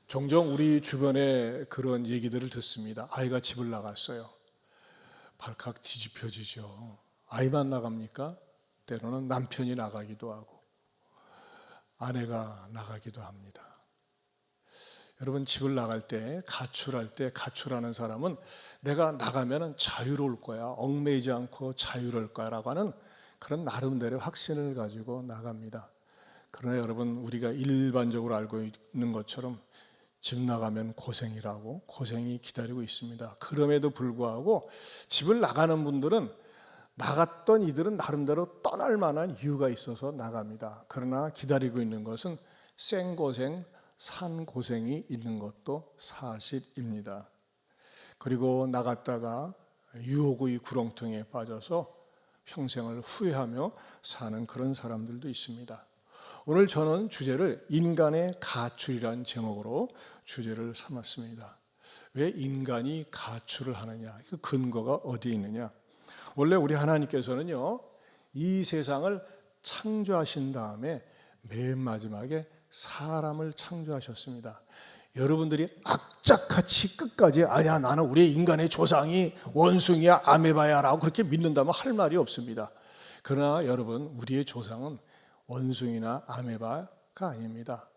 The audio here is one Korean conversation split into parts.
종종 우리 주변에 그런 얘기들을 듣습니다. 아이가 집을 나갔어요. 발칵 뒤집혀지죠. 아이만 나갑니까? 때로는 남편이 나가기도 하고 아내가 나가기도 합니다. 여러분, 집을 나갈 때, 가출할 때, 가출하는 사람은 내가 나가면 자유로울 거야, 얽매이지 않고 자유로울 거야 라고 하는 그런 나름대로 확신을 가지고 나갑니다. 그러나 여러분, 우리가 일반적으로 알고 있는 것처럼 집 나가면 고생이라고, 고생이 기다리고 있습니다. 그럼에도 불구하고 집을 나가는 분들은, 나갔던 이들은 나름대로 떠날 만한 이유가 있어서 나갑니다. 그러나 기다리고 있는 것은 생고생, 산고생이 있는 것도 사실입니다. 그리고 나갔다가 유혹의 구렁텅이에 빠져서 평생을 후회하며 사는 그런 사람들도 있습니다. 오늘 저는 주제를 인간의 가출이라는 제목으로 주제를 삼았습니다. 왜 인간이 가출을 하느냐? 그 근거가 어디에 있느냐? 원래 우리 하나님께서는요, 이 세상을 창조하신 다음에 맨 마지막에 사람을 창조하셨습니다. 여러분들이 악착같이 끝까지 아니야, 나는 우리 인간의 조상이 원숭이야, 아메바야 라고 그렇게 믿는다면 할 말이 없습니다. 그러나 여러분, 우리의 조상은 원숭이나 아메바가 아닙니다.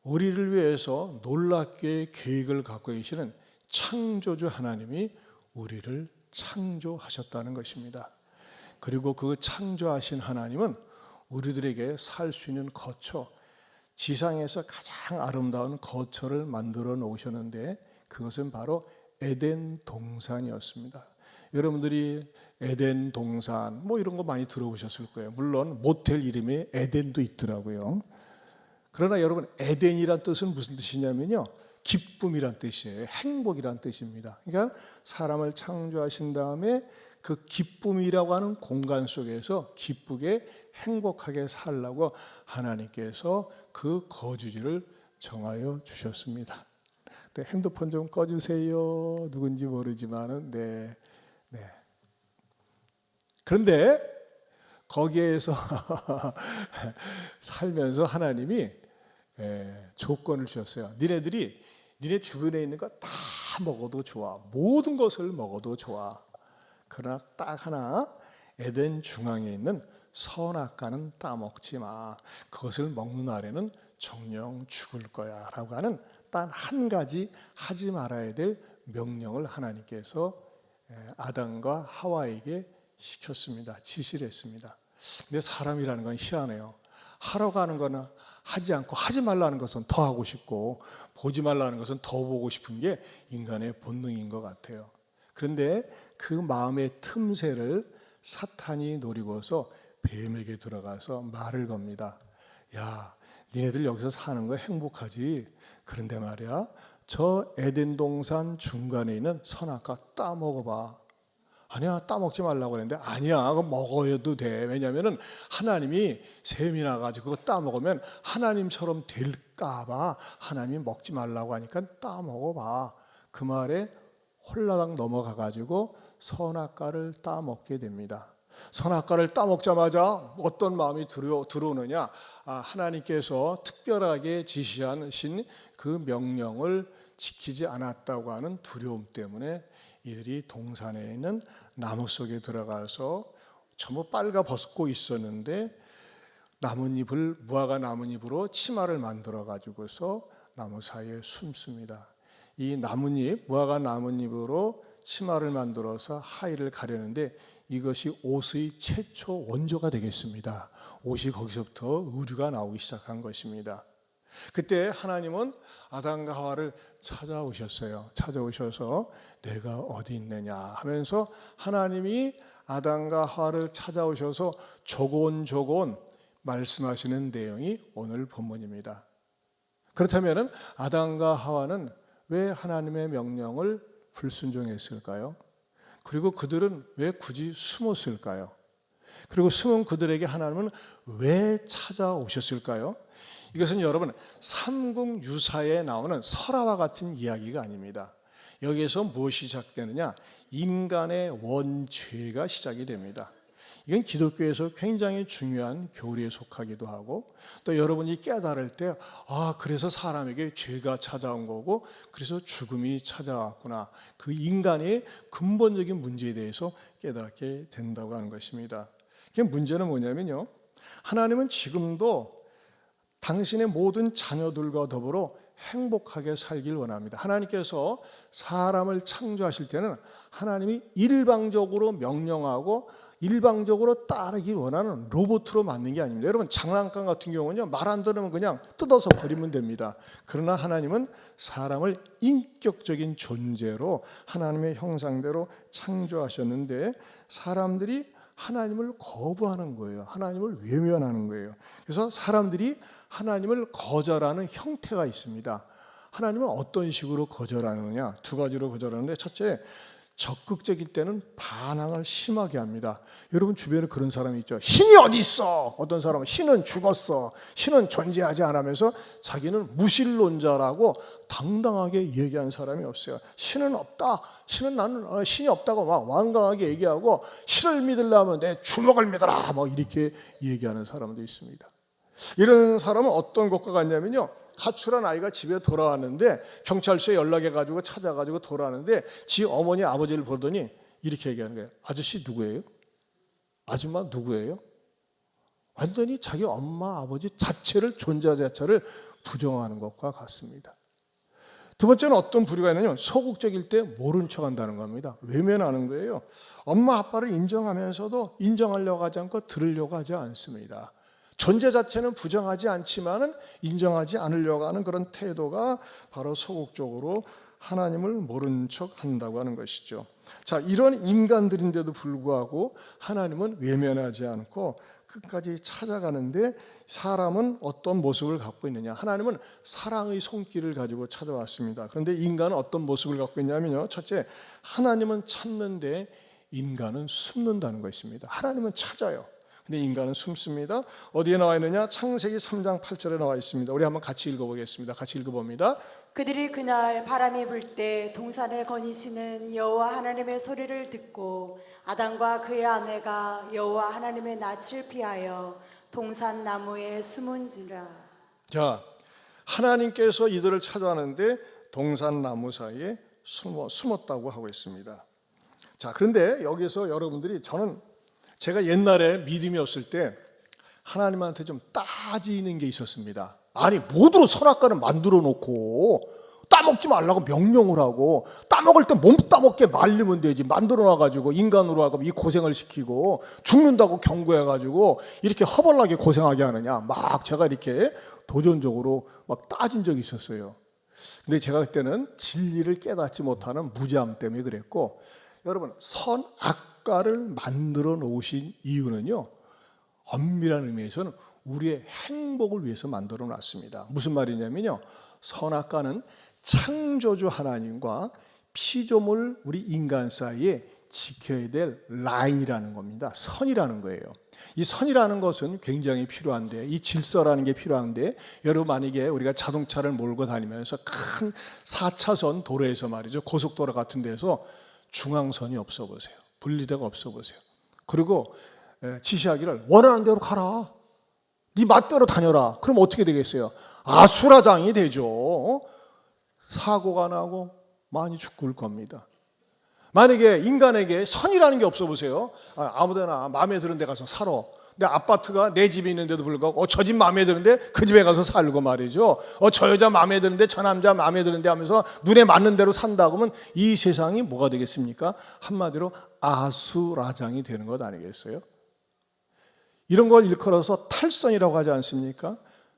우리를 위해서 놀랍게 계획을 갖고 계시는 창조주 하나님이 우리를 창조하셨다는 것입니다. 그리고 그 창조하신 하나님은 우리들에게 살 수 있는 거처, 지상에서 가장 아름다운 거처를 만들어 놓으셨는데 그것은 바로 에덴 동산이었습니다. 여러분들이 에덴 동산 뭐 이런 거 많이 들어보셨을 거예요. 물론 모텔 이름에 에덴도 있더라고요. 그러나 여러분, 에덴이란 뜻은 무슨 뜻이냐면요, 기쁨이란 뜻이에요. 행복이란 뜻입니다. 그러니까 사람을 창조하신 다음에 그 기쁨이라고 하는 공간 속에서 기쁘게 행복하게 살라고 하나님께서 그 거주지를 정하여 주셨습니다. 네, 핸드폰 좀 꺼주세요. 누군지 모르지만은 네. 그런데 거기에서 살면서 하나님이 조건을 주셨어요. 니네 주변에 있는 거 다 먹어도 좋아. 모든 것을 먹어도 좋아. 그러나 딱 하나, 에덴 중앙에 있는 선악과는 따먹지 마. 그것을 먹는 날에는 정령 죽을 거야 라고 하는 단 한 가지 하지 말아야 될 명령을 하나님께서 아담과 하와에게 시켰습니다. 지시를 했습니다. 근데 사람이라는 건 희한해요. 하라고 하는 거는 하지 않고 하지 말라는 것은 더 하고 싶고 보지 말라는 것은 더 보고 싶은 게 인간의 본능인 것 같아요. 그런데 그 마음의 틈새를 사탄이 노리고서 뱀에게 들어가서 말을 겁니다. 야, 니네들 여기서 사는 거 행복하지? 그런데 말이야, 저 에덴 동산 중간에 있는 선악과 따먹어봐. 아니야, 따먹지 말라고 그랬는데 아니야, 그거 먹어도 돼. 왜냐하면 하나님이 샘이 나가지고 그거 따먹으면 하나님처럼 될까 봐 하나님이 먹지 말라고 하니까 따먹어봐. 그 말에 홀라당 넘어가가지고 선악과를 따먹게 됩니다. 선악과를 따먹자마자 어떤 마음이 들어오느냐? 하나님께서 특별하게 지시하신 그 명령을 지키지 않았다고 하는 두려움 때문에 이들이 동산에 있는 나무 속에 들어가서 전부 빨가 벗고 있었는데 나뭇잎을, 무화과 나뭇잎으로 치마를 만들어 가지고서 나무 사이에 숨습니다. 이 나뭇잎, 무화과 나뭇잎으로 치마를 만들어서 하의를 가려는데 이것이 옷의 최초 원조가 되겠습니다. 옷이 거기서부터 의류가 나오기 시작한 것입니다. 그때 하나님은 아담과 하와를 찾아오셨어요. 찾아오셔서 내가 어디 있느냐 하면서 하나님이 아담과 하와를 찾아오셔서 조곤조곤 말씀하시는 내용이 오늘 본문입니다. 그렇다면 아담과 하와는 왜 하나님의 명령을 불순종했을까요? 그리고 그들은 왜 굳이 숨었을까요? 그리고 숨은 그들에게 하나님은 왜 찾아오셨을까요? 이것은 여러분, 삼국유사에 나오는 설화와 같은 이야기가 아닙니다. 여기에서 무엇이 시작되느냐? 인간의 원죄가 시작이 됩니다. 이건 기독교에서 굉장히 중요한 교리에 속하기도 하고, 또 여러분이 깨달을 때 그래서 사람에게 죄가 찾아온 거고 그래서 죽음이 찾아왔구나, 그 인간의 근본적인 문제에 대해서 깨닫게 된다고 하는 것입니다. 문제는 뭐냐면요, 하나님은 지금도 당신의 모든 자녀들과 더불어 행복하게 살길 원합니다. 하나님께서 사람을 창조하실 때는 하나님이 일방적으로 명령하고 일방적으로 따르기 원하는 로봇으로 만든 게 아닙니다. 여러분, 장난감 같은 경우는요, 말 안 들으면 그냥 뜯어서 버리면 됩니다. 그러나 하나님은 사람을 인격적인 존재로 하나님의 형상대로 창조하셨는데, 사람들이 하나님을 거부하는 거예요. 하나님을 외면하는 거예요. 그래서 사람들이 하나님을 거절하는 형태가 있습니다. 하나님은 어떤 식으로 거절하느냐? 두 가지로 거절하는데, 첫째, 적극적일 때는 반항을 심하게 합니다. 여러분 주변에 그런 사람이 있죠. 신이 어디 있어? 어떤 사람은 신은 죽었어, 신은 존재하지 않으면서 자기는 무신론자라고 당당하게 얘기한 사람이 없어요. 신은 없다, 나는 신이 없다고 막 완강하게 얘기하고, 신을 믿으려면 내 주먹을 믿어라, 뭐 이렇게 얘기하는 사람도 있습니다. 이런 사람은 어떤 것과 같냐면요, 가출한 아이가 집에 돌아왔는데 경찰서에 연락해가지고 찾아가지고 돌아왔는데 지 어머니 아버지를 보더니 이렇게 얘기하는 거예요. 아저씨 누구예요? 아줌마 누구예요? 완전히 자기 엄마 아버지 자체를, 존재 자체를 부정하는 것과 같습니다. 두 번째는 어떤 부류가 있느냐면, 소극적일 때 모른 척한다는 겁니다. 외면하는 거예요. 엄마 아빠를 인정하면서도 인정하려고 하지 않고 들으려고 하지 않습니다. 존재 자체는 부정하지 않지만은 인정하지 않으려고 하는 그런 태도가 바로 소극적으로 하나님을 모른 척 한다고 하는 것이죠. 자, 이런 인간들인데도 불구하고 하나님은 외면하지 않고 끝까지 찾아가는데, 사람은 어떤 모습을 갖고 있느냐? 하나님은 사랑의 손길을 가지고 찾아왔습니다. 그런데 인간은 어떤 모습을 갖고 있냐면요, 첫째, 하나님은 찾는데 인간은 숨는다는 것입니다. 하나님은 찾아요. 근데 인간은 숨습니다. 어디에 나와 있느냐? 창세기 3장 8절에 나와 있습니다. 우리 한번 같이 읽어보겠습니다. 같이 읽어봅니다. 그들이 그날 바람이 불 때 동산에 거니시는 여호와 하나님의 소리를 듣고 아담과 그의 아내가 여호와 하나님의 낯을 피하여 동산 나무에 숨은지라. 자, 하나님께서 이들을 찾아왔는데 동산 나무 사이에 숨었다고 하고 있습니다. 자, 그런데 여기서 여러분들이, 제가 옛날에 믿음이 없을 때 하나님한테 좀 따지는 게 있었습니다. 아니, 모두로 선악과를 만들어 놓고 따먹지 말라고 명령을 하고, 따먹을 때 몸 따먹게 말리면 되지, 만들어 놔가지고 인간으로 하고 이 고생을 시키고 죽는다고 경고해가지고 이렇게 허벌나게 고생하게 하느냐, 막 제가 이렇게 도전적으로 막 따진 적이 있었어요. 근데 제가 그때는 진리를 깨닫지 못하는 무지함 때문에 그랬고, 여러분, 선악과를 만들어 놓으신 이유는요, 엄밀한 의미에서는 우리의 행복을 위해서 만들어 놨습니다. 무슨 말이냐면요, 선악과는 창조주 하나님과 피조물 우리 인간 사이에 지켜야 될 라인이라는 겁니다. 선이라는 거예요. 이 선이라는 것은 굉장히 필요한데, 이 질서라는 게 필요한데, 여러분 만약에 우리가 자동차를 몰고 다니면서 큰 4차선 도로에서 말이죠, 고속도로 같은 데서 중앙선이 없어 보세요. 분리대가 없어 보세요. 그리고 지시하기를 원하는 대로 가라, 네 맛대로 다녀라. 그럼 어떻게 되겠어요? 아수라장이 되죠. 사고가 나고 많이 죽을 겁니다. 만약에 인간에게 선이라는 게 없어 보세요. 아무데나 마음에 드는 데 가서 살아. 근데 아파트가 내 집에 있는데도 불구하고 저 집 마음에 드는데 그 집에 가서 살고 말이죠. 저 여자 마음에 드는데 저 남자 마음에 드는데 하면서 눈에 맞는 대로 산다 그러면 이 세상이 뭐가 되겠습니까? 한마디로 아수라장이 되는 것 아니겠어요? 이런 걸 일컬어서 탈선이라고 하지 않습니까?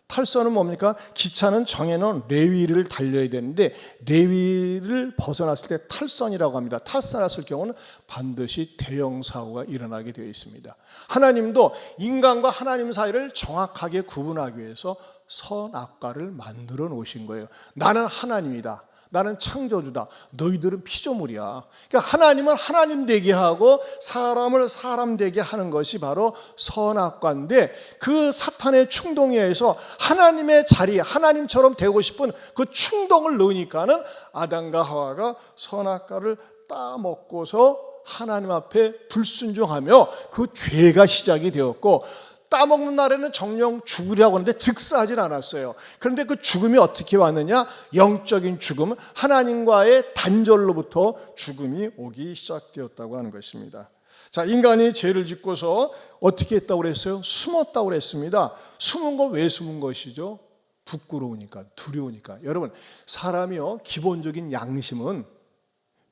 탈선은 뭡니까? 기차는 정해놓은 레위를 달려야 되는데 레위를 벗어났을 때 탈선이라고 합니다. 탈선했을 경우는 반드시 대형 사고가 일어나게 되어 있습니다. 하나님도 인간과 하나님 사이를 정확하게 구분하기 위해서 선악과를 만들어 놓으신 거예요. 나는 하나님이다, 나는 창조주다, 너희들은 피조물이야. 그러니까 하나님은 하나님 되게 하고 사람을 사람 되게 하는 것이 바로 선악과인데, 그 사탄의 충동에 의해서 하나님의 자리에 하나님처럼 되고 싶은 그 충동을 넣으니까는 아담과 하와가 선악과를 따먹고서 하나님 앞에 불순종하며 그 죄가 시작이 되었고, 따먹는 날에는 정령 죽으려고 하는데 즉사하진 않았어요. 그런데 그 죽음이 어떻게 왔느냐? 영적인 죽음, 하나님과의 단절로부터 죽음이 오기 시작되었다고 하는 것입니다. 자, 인간이 죄를 짓고서 어떻게 했다고 그랬어요? 숨었다고 그랬습니다. 숨은 거 왜 숨은 것이죠? 부끄러우니까, 두려우니까. 여러분, 사람이요, 기본적인 양심은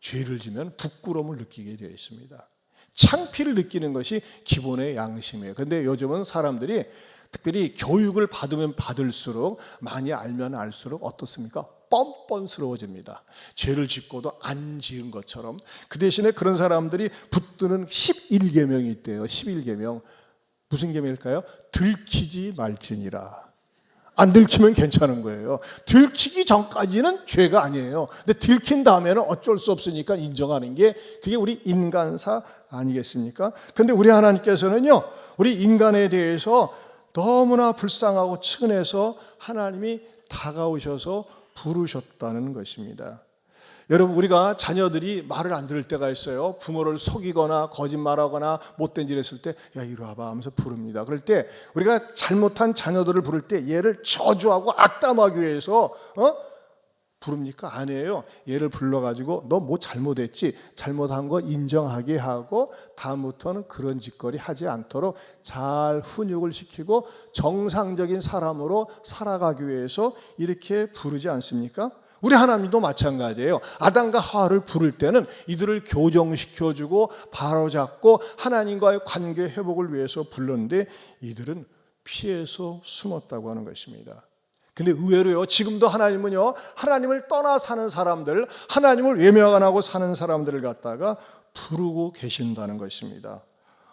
죄를 지면 부끄러움을 느끼게 되어 있습니다. 창피를 느끼는 것이 기본의 양심이에요. 그런데 요즘은 사람들이 특별히 교육을 받으면 받을수록, 많이 알면 알수록 어떻습니까? 뻔뻔스러워집니다. 죄를 짓고도 안 지은 것처럼. 그 대신에 그런 사람들이 붙드는 11계명이 있대요. 11계명. 무슨 계명일까요? 들키지 말지니라. 안 들키면 괜찮은 거예요. 들키기 전까지는 죄가 아니에요. 근데 들킨 다음에는 어쩔 수 없으니까 인정하는 게, 그게 우리 인간사 아니겠습니까? 그런데 우리 하나님께서는요, 우리 인간에 대해서 너무나 불쌍하고 측은해서 하나님이 다가오셔서 부르셨다는 것입니다. 여러분, 우리가 자녀들이 말을 안 들을 때가 있어요. 부모를 속이거나 거짓말하거나 못된 짓을 했을 때, 야, 이리 와봐 하면서 부릅니다. 그럴 때 우리가 잘못한 자녀들을 부를 때 얘를 저주하고 악담하기 위해서 부릅니까? 아니에요. 얘를 불러가지고 너 뭐 잘못했지? 잘못한 거 인정하게 하고 다음부터는 그런 짓거리 하지 않도록 잘 훈육을 시키고 정상적인 사람으로 살아가기 위해서 이렇게 부르지 않습니까? 우리 하나님도 마찬가지예요. 아담과 하와를 부를 때는 이들을 교정시켜주고 바로잡고 하나님과의 관계 회복을 위해서 불렀는데 이들은 피해서 숨었다고 하는 것입니다. 근데 의외로요, 지금도 하나님은요, 하나님을 떠나 사는 사람들, 하나님을 외면하고 사는 사람들을 갖다가 부르고 계신다는 것입니다.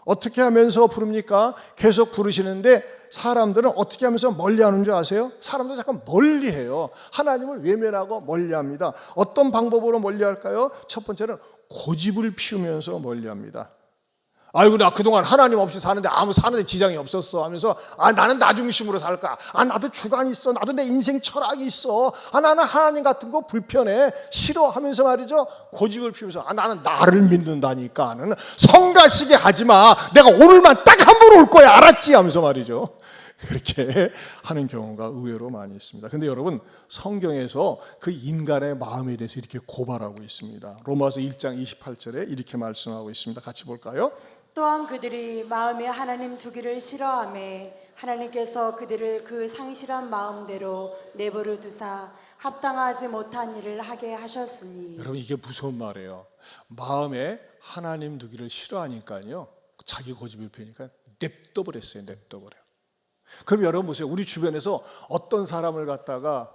어떻게 하면서 부릅니까? 계속 부르시는데 사람들은 어떻게 하면서 멀리하는 줄 아세요? 사람들은 자꾸 멀리해요. 하나님을 외면하고 멀리합니다. 어떤 방법으로 멀리할까요? 첫 번째는 고집을 피우면서 멀리합니다. 아이고, 나 그동안 하나님 없이 사는데 아무 사는데 지장이 없었어 하면서, 나는 나 중심으로 살까? 나도 주관이 있어. 나도 내 인생 철학이 있어. 나는 하나님 같은 거 불편해. 싫어 하면서 말이죠. 고집을 피우면서, 나는 나를 믿는다니까. 나는 성가시게 하지 마. 내가 오늘만 딱 한 번 올 거야. 알았지? 하면서 말이죠. 그렇게 하는 경우가 의외로 많이 있습니다. 근데 여러분, 성경에서 그 인간의 마음에 대해서 이렇게 고발하고 있습니다. 로마서 1장 28절에 이렇게 말씀하고 있습니다. 같이 볼까요? 또한 그들이 마음에 하나님 두기를 싫어하매 하나님께서 그들을 그 상실한 마음대로 내버려 두사 합당하지 못한 일을 하게 하셨으니. 여러분, 이게 무서운 말이에요. 마음에 하나님 두기를 싫어하니까요, 자기 고집을 피우니까 냅둬버렸어요. 냅둬버려. 그럼 여러분 보세요. 우리 주변에서 어떤 사람을 갖다가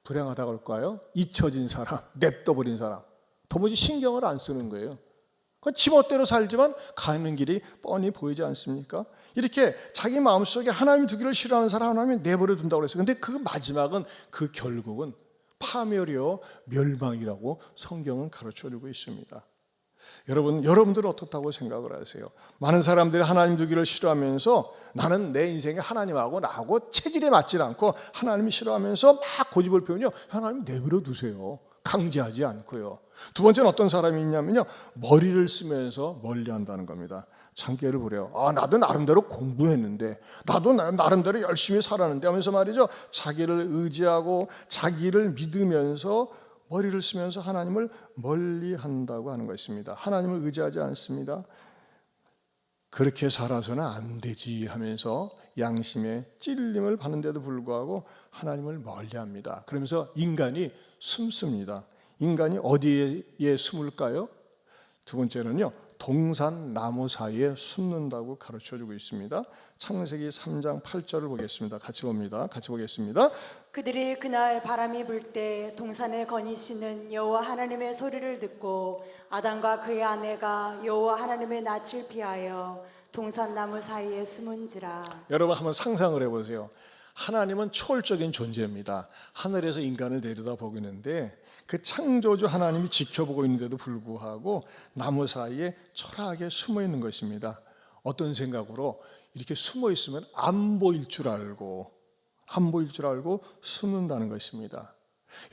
불행하다고 할까요? 잊혀진 사람, 냅둬버린 사람, 도무지 신경을 안 쓰는 거예요. 지멋대로 살지만 가는 길이 뻔히 보이지 않습니까? 이렇게 자기 마음속에 하나님 두기를 싫어하는 사람 하나님이 내버려 둔다고 그랬어요. 근데 그 마지막은, 그 결국은 파멸이요 멸망이라고 성경은 가르쳐주고 있습니다. 여러분들은 어떻다고 생각을 하세요? 많은 사람들이 하나님 두기를 싫어하면서 나는 내 인생에 하나님하고 나하고 체질에 맞지 않고 하나님이 싫어하면서 막 고집을 피우면요, 하나님 내버려 두세요. 강제하지 않고요. 두 번째는 어떤 사람이 있냐면요, 머리를 쓰면서 멀리한다는 겁니다. 장기를 부려요. 나도 나름대로 공부했는데, 나도 나름대로 열심히 살았는데 하면서 말이죠, 자기를 의지하고 자기를 믿으면서 머리를 쓰면서 하나님을 멀리한다고 하는 것입니다. 하나님을 의지하지 않습니다. 그렇게 살아서는 안 되지 하면서 양심에 찔림을 받는데도 불구하고 하나님을 멀리합니다. 그러면서 인간이 숨습니다. 인간이 어디에 숨을까요? 두 번째는요, 동산 나무 사이에 숨는다고 가르쳐주고 있습니다. 창세기 3장 8절을 보겠습니다. 같이 봅니다. 같이 보겠습니다. 그들이 그날 바람이 불 때 동산에 거니시는 여호와 하나님의 소리를 듣고 아담과 그의 아내가 여호와 하나님의 낯을 피하여 동산 나무 사이에 숨은지라. 여러분 한번 상상을 해보세요. 하나님은 초월적인 존재입니다. 하늘에서 인간을 내려다보고 있는데 그 창조주 하나님이 지켜보고 있는데도 불구하고 나무 사이에 초라하게 숨어 있는 것입니다. 어떤 생각으로? 이렇게 숨어 있으면 안 보일 줄 알고 숨는다는 것입니다.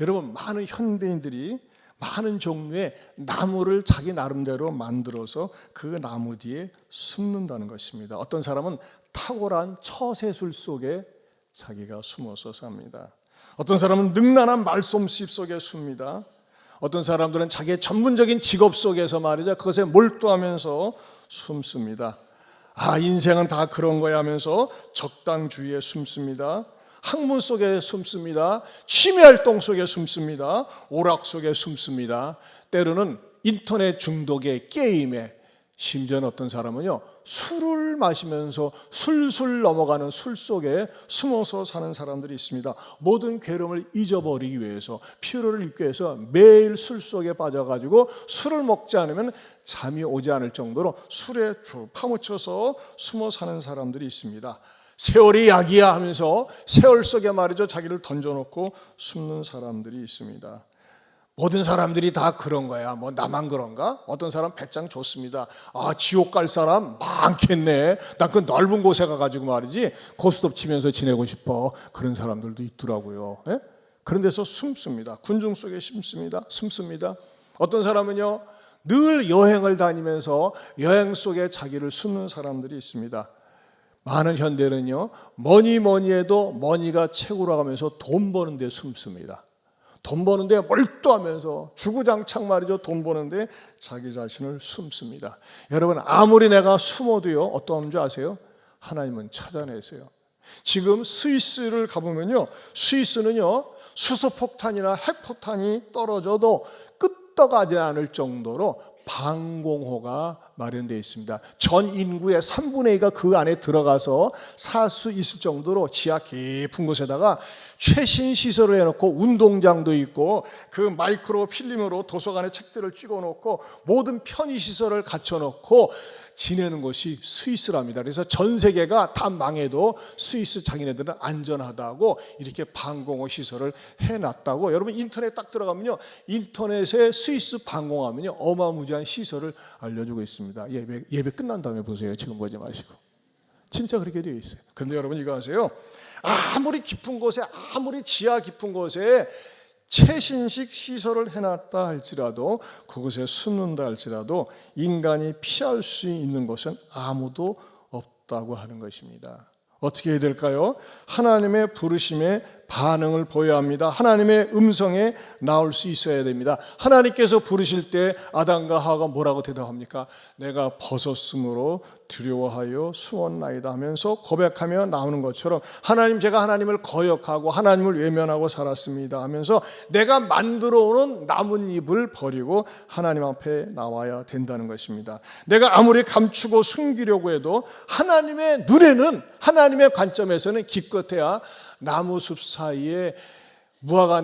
여러분, 많은 현대인들이 많은 종류의 나무를 자기 나름대로 만들어서 그 나무 뒤에 숨는다는 것입니다. 어떤 사람은 탁월한 처세술 속에 자기가 숨어서 삽니다. 어떤 사람은 능란한 말솜씨 속에 숨니다. 어떤 사람들은 자기의 전문적인 직업 속에서 말이죠, 그것에 몰두하면서 숨습니다. 인생은 다 그런 거야 하면서 적당주의에 숨습니다. 학문 속에 숨습니다. 취미활동 속에 숨습니다. 오락 속에 숨습니다. 때로는 인터넷 중독에, 게임에, 심지어는 어떤 사람은요, 술을 마시면서 술술 넘어가는 술 속에 숨어서 사는 사람들이 있습니다. 모든 괴로움을 잊어버리기 위해서, 피로를 잊기 위해서 매일 술 속에 빠져가지고 술을 먹지 않으면 잠이 오지 않을 정도로 술에 파묻혀서 숨어 사는 사람들이 있습니다. 세월이 약이야 하면서 세월 속에 말이죠, 자기를 던져놓고 숨는 사람들이 있습니다. 모든 사람들이 다 그런 거야. 뭐 나만 그런가? 어떤 사람 배짱 좋습니다. 지옥 갈 사람 많겠네. 난 그 넓은 곳에 가가지고 말이지 고스톱 치면서 지내고 싶어. 그런 사람들도 있더라고요. 예? 그런 데서 숨습니다. 군중 속에 숨습니다. 어떤 사람은요, 늘 여행을 다니면서 여행 속에 자기를 숨는 사람들이 있습니다. 많은 현대는요, 뭐니 해도 머니가 최고라고 하면서 돈 버는 데 숨습니다. 돈 버는데 몰두하면서 주구장창 말이죠, 돈 버는데 자기 자신을 숨습니다. 여러분, 아무리 내가 숨어도요, 어떤 줄 아세요? 하나님은 찾아내세요. 지금 스위스를 가보면요, 스위스는요, 수소폭탄이나 핵폭탄이 떨어져도 끄떡하지 않을 정도로 방공호가 마련되어 있습니다. 전 인구의 3분의 2가 그 안에 들어가서 살 수 있을 정도로 지하 깊은 곳에다가 최신 시설을 해놓고 운동장도 있고 그 마이크로 필름으로 도서관에 책들을 찍어놓고 모든 편의 시설을 갖춰놓고 지내는 것이 스위스랍니다. 그래서 전 세계가 다 망해도 스위스 자기네들은 안전하다고 이렇게 방공호 시설을 해놨다고. 여러분 인터넷 딱 들어가면요, 인터넷에 스위스 방공하면요 어마무지한 시설을 알려주고 있습니다. 예배 끝난 다음에 보세요. 지금 보지 마시고. 진짜 그렇게 되어 있어요. 그런데 여러분 이거 아세요? 아무리 깊은 곳에, 아무리 지하 깊은 곳에 최신식 시설을 해놨다 할지라도, 그곳에 숨는다 할지라도 인간이 피할 수 있는 곳은 아무도 없다고 하는 것입니다. 어떻게 해야 될까요? 하나님의 부르심에 반응을 보여야 합니다. 하나님의 음성에 나올 수 있어야 됩니다. 하나님께서 부르실 때 아담과 하와가 뭐라고 대답합니까? 내가 벗었으므로 두려워하여 숨었나이다 하면서 고백하며 나오는 것처럼, 하나님, 제가 하나님을 거역하고 하나님을 외면하고 살았습니다 하면서 내가 만들어 오는 나뭇잎을 버리고 하나님 앞에 나와야 된다는 것입니다. 내가 아무리 감추고 숨기려고 해도 하나님의 눈에는, 하나님의 관점에서는 기껏해야 나무숲 사이에 무화과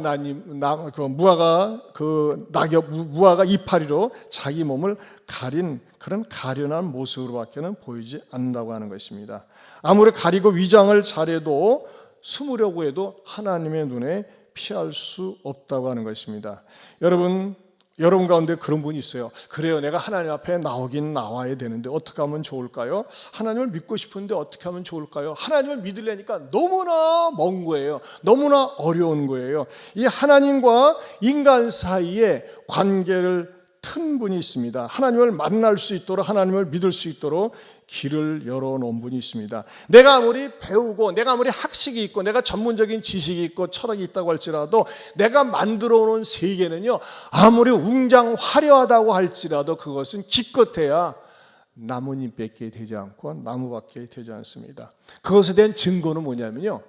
이파리로 자기 몸을 가린 그런 가련한 모습으로밖에는 보이지 않는다고 하는 것입니다. 아무리 가리고 위장을 잘해도 숨으려고 해도 하나님의 눈에 피할 수 없다고 하는 것입니다. 여러분 가운데 그런 분이 있어요. 그래요, 내가 하나님 앞에 나오긴 나와야 되는데 어떻게 하면 좋을까요? 하나님을 믿고 싶은데 어떻게 하면 좋을까요? 하나님을 믿으려니까 너무나 먼 거예요. 너무나 어려운 거예요. 이 하나님과 인간 사이에 관계를 튼 분이 있습니다. 하나님을 만날 수 있도록, 하나님을 믿을 수 있도록 길을 열어놓은 분이 있습니다. 내가 아무리 배우고, 내가 아무리 학식이 있고, 내가 전문적인 지식이 있고 철학이 있다고 할지라도, 내가 만들어 놓은 세계는요, 아무리 웅장화려하다고 할지라도 그것은 기껏해야 나뭇잎밖에 되지 않고 나무밖에 되지 않습니다. 그것에 대한 증거는 뭐냐면요,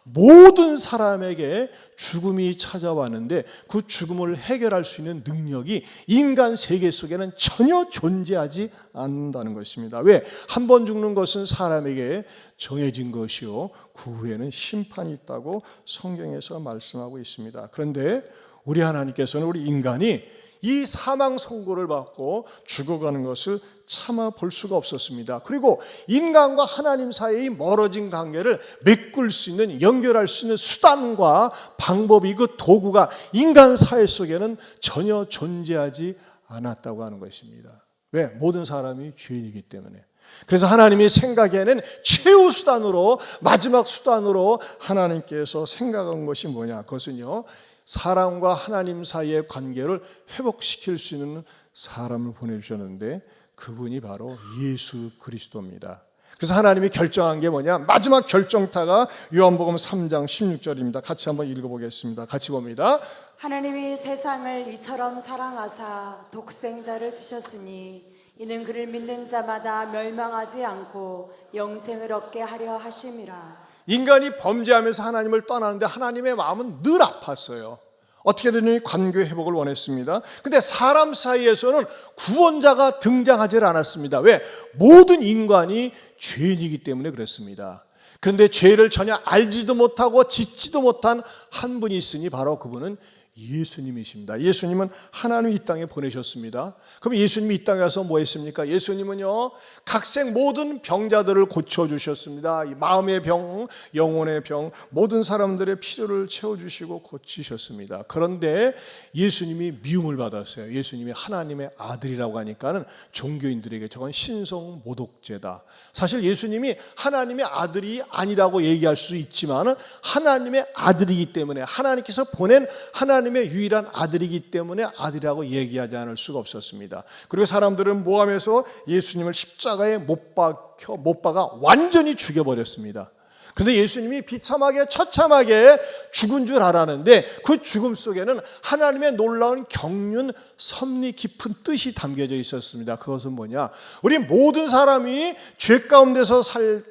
모든 사람에게 죽음이 찾아왔는데 그 죽음을 해결할 수 있는 능력이 인간 세계 속에는 전혀 존재하지 않는다는 것입니다. 왜? 한 번 죽는 것은 사람에게 정해진 것이요, 그 후에는 심판이 있다고 성경에서 말씀하고 있습니다. 그런데 우리 하나님께서는 우리 인간이 이 사망 선고를 받고 죽어가는 것을 참아 볼 수가 없었습니다. 그리고 인간과 하나님 사이의 멀어진 관계를 메꿀 수 있는, 연결할 수 있는 수단과 방법이, 그 도구가 인간 사회 속에는 전혀 존재하지 않았다고 하는 것입니다. 왜? 모든 사람이 죄인이기 때문에. 그래서 하나님이 생각에는 최후 수단으로, 마지막 수단으로 하나님께서 생각한 것이 뭐냐? 그것은요, 사람과 하나님 사이의 관계를 회복시킬 수 있는 사람을 보내주셨는데 그분이 바로 예수 그리스도입니다. 그래서 하나님이 결정한 게 뭐냐? 마지막 결정타가 요한복음 3장 16절입니다. 같이 한번 읽어보겠습니다. 같이 봅니다. 하나님이 세상을 이처럼 사랑하사 독생자를 주셨으니 이는 그를 믿는 자마다 멸망하지 않고 영생을 얻게 하려 하심이라. 인간이 범죄하면서 하나님을 떠나는데 하나님의 마음은 늘 아팠어요. 어떻게든 관계 회복을 원했습니다. 근데 사람 사이에서는 구원자가 등장하지 않았습니다. 왜? 모든 인간이 죄인이기 때문에 그렇습니다. 그런데 죄를 전혀 알지도 못하고 짓지도 못한 한 분이 있으니 바로 그분은 예수님이십니다. 예수님은 하나님이 이 땅에 보내셨습니다. 그럼 예수님이 이 땅에 와서 뭐 했습니까? 예수님은요, 각색 모든 병자들을 고쳐주셨습니다. 이 마음의 병, 영혼의 병, 모든 사람들의 필요를 채워주시고 고치셨습니다. 그런데 예수님이 미움을 받았어요. 예수님이 하나님의 아들이라고 하니까는 종교인들에게 저건 신성 모독죄다. 사실 예수님이 하나님의 아들이 아니라고 얘기할 수 있지만 하나님의 아들이기 때문에, 하나님께서 보낸 하나님의 유일한 아들이기 때문에 아들이라고 얘기하지 않을 수가 없었습니다. 그리고 사람들은 모함해서 예수님을 십자가에 못 박아 완전히 죽여버렸습니다. 근데 예수님이 비참하게 처참하게 죽은 줄 알았는데 그 죽음 속에는 하나님의 놀라운 경륜, 섭리 깊은 뜻이 담겨져 있었습니다. 그것은 뭐냐? 우리 모든 사람이 죄 가운데서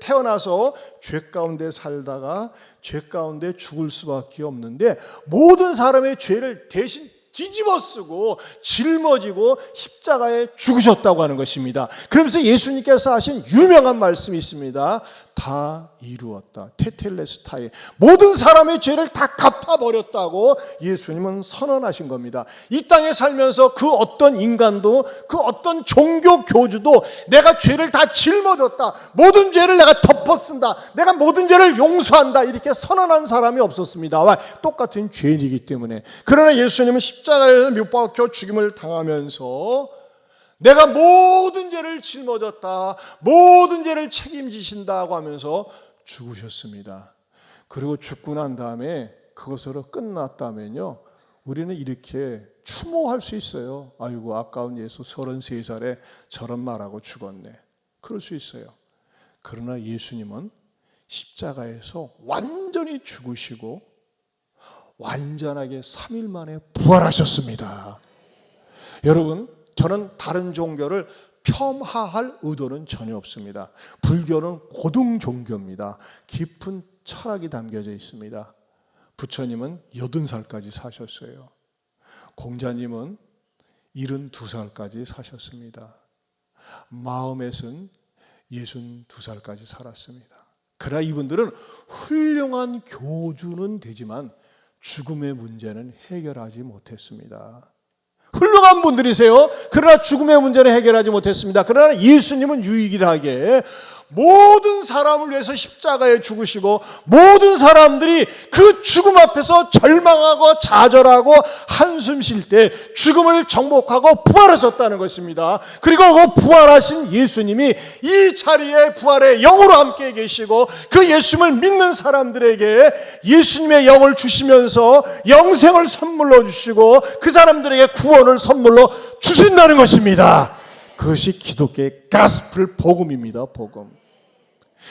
태어나서 죄 가운데 살다가 죄 가운데 죽을 수밖에 없는데 모든 사람의 죄를 대신 뒤집어 쓰고 짊어지고 십자가에 죽으셨다고 하는 것입니다. 그러면서 예수님께서 하신 유명한 말씀이 있습니다. 다 이루었다. 테텔레스타이. 모든 사람의 죄를 다 갚아버렸다고 예수님은 선언하신 겁니다. 이 땅에 살면서 그 어떤 인간도 그 어떤 종교 교주도 내가 죄를 다 짊어졌다. 모든 죄를 내가 덮어쓴다. 내가 모든 죄를 용서한다. 이렇게 선언한 사람이 없었습니다. 똑같은 죄인이기 때문에. 그러나 예수님은 십자가에서 못 박혀 죽임을 당하면서 내가 모든 죄를 짊어졌다. 모든 죄를 책임지신다고 하면서 죽으셨습니다. 그리고 죽고 난 다음에 그것으로 끝났다면요, 우리는 이렇게 추모할 수 있어요. 아이고 아까운 예수 33살에 저런 말하고 죽었네. 그럴 수 있어요. 그러나 예수님은 십자가에서 완전히 죽으시고 완전하게 3일 만에 부활하셨습니다. 여러분, 저는 다른 종교를 폄하할 의도는 전혀 없습니다. 불교는 고등 종교입니다. 깊은 철학이 담겨져 있습니다. 부처님은 80살까지 사셨어요. 공자님은 72살까지 사셨습니다. 마음에서는 62살까지 살았습니다. 그러나 이분들은 훌륭한 교주는 되지만 죽음의 문제는 해결하지 못했습니다. 훌륭한 분들이세요. 그러나 죽음의 문제는 해결하지 못했습니다. 그러나 예수님은 유일하게 모든 사람을 위해서 십자가에 죽으시고 모든 사람들이 그 죽음 앞에서 절망하고 좌절하고 한숨 쉴 때 죽음을 정복하고 부활하셨다는 것입니다. 그리고 그 부활하신 예수님이 이 자리에 부활의 영으로 함께 계시고 그 예수님을 믿는 사람들에게 예수님의 영을 주시면서 영생을 선물로 주시고 그 사람들에게 구원을 선물로 주신다는 것입니다. 그것이 기독교의 가스펠 복음입니다. 복음.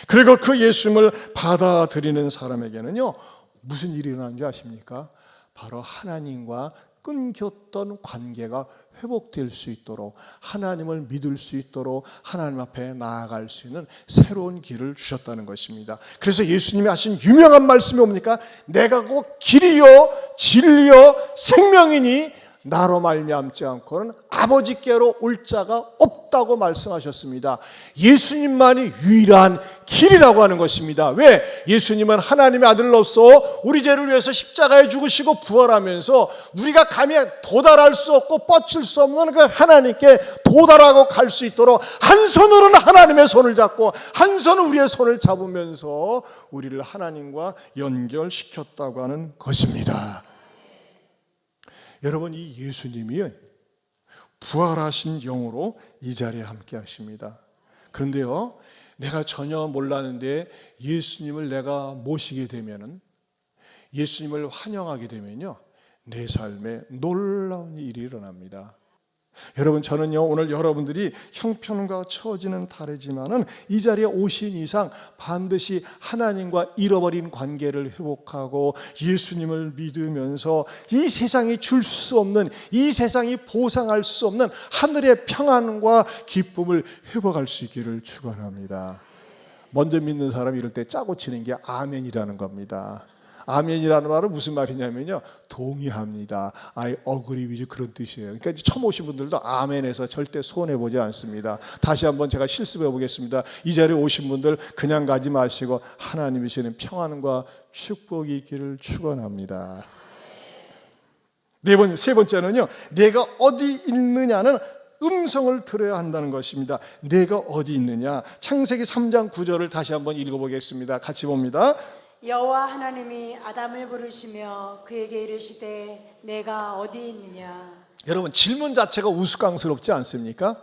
그리고 그 예수님을 받아들이는 사람에게는요, 무슨 일이 일어나는지 아십니까? 바로 하나님과 끊겼던 관계가 회복될 수 있도록, 하나님을 믿을 수 있도록 하나님 앞에 나아갈 수 있는 새로운 길을 주셨다는 것입니다. 그래서 예수님이 하신 유명한 말씀이 뭡니까? 내가 곧 길이요 진리요 생명이니 나로 말미암지 않고는 아버지께로 올 자가 없다고 말씀하셨습니다. 예수님만이 유일한 길이라고 하는 것입니다. 왜? 예수님은 하나님의 아들로서 우리 죄를 위해서 십자가에 죽으시고 부활하면서 우리가 감히 도달할 수 없고 뻗칠 수 없는 그 하나님께 도달하고 갈 수 있도록 한 손으로는 하나님의 손을 잡고 한 손은 우리의 손을 잡으면서 우리를 하나님과 연결시켰다고 하는 것입니다. 여러분, 이 예수님이 부활하신 영으로 이 자리에 함께 하십니다. 그런데요, 내가 전혀 몰랐는데 예수님을 내가 모시게 되면은, 예수님을 환영하게 되면요, 내 삶에 놀라운 일이 일어납니다. 여러분, 저는요 오늘 여러분들이 형편과 처지는 다르지만은 이 자리에 오신 이상 반드시 하나님과 잃어버린 관계를 회복하고 예수님을 믿으면서 이 세상이 줄 수 없는, 이 세상이 보상할 수 없는 하늘의 평안과 기쁨을 회복할 수 있기를 축원합니다. 먼저 믿는 사람이 이럴 때 짜고 치는 게 아멘이라는 겁니다. 아멘이라는 말은 무슨 말이냐면요, 동의합니다. I agree with 그런 뜻이에요. 그러니까 처음 오신 분들도 아멘에서 절대 손해보지 않습니다. 다시 한번 제가 실습해 보겠습니다. 이 자리에 오신 분들 그냥 가지 마시고 하나님이 주시는 평안과 축복이 있기를 축원합니다. 세 번째는요, 내가 어디 있느냐는 음성을 들어야 한다는 것입니다. 내가 어디 있느냐, 창세기 3장 9절을 다시 한번 읽어보겠습니다. 같이 봅니다. 여호와 하나님이 아담을 부르시며 그에게 이르시되 내가 어디 있느냐. 여러분, 질문 자체가 우스꽝스럽지 않습니까?